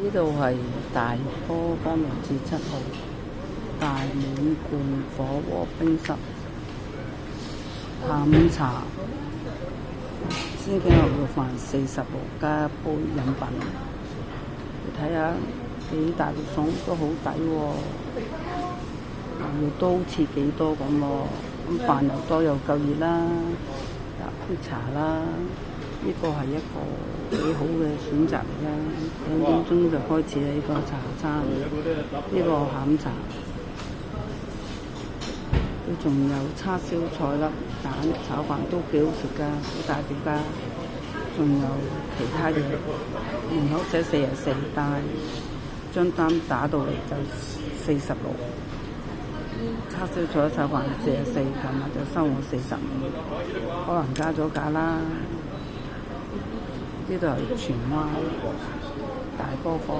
呢度係大坡翻6至7號大滿貫火鍋冰室下午茶，鮮茄牛肉飯40毫加一杯飲品。你睇下幾大個餸都好抵喎，牛肉都好似幾多咁喎，咁飯又多又夠熱啦，杯茶啦，呢個係一個幾好嘅選擇嚟啦。2點鐘就開始呢個茶餐，呢個下午茶，佢仲有叉燒菜粒蛋炒飯都幾好食㗎，好大碟㗎。仲有其他嘢，門口寫44，但係張單打到嚟就46。叉燒菜炒飯44，琴日就收我45，可能加咗價啦。呢度係荃灣大波坊。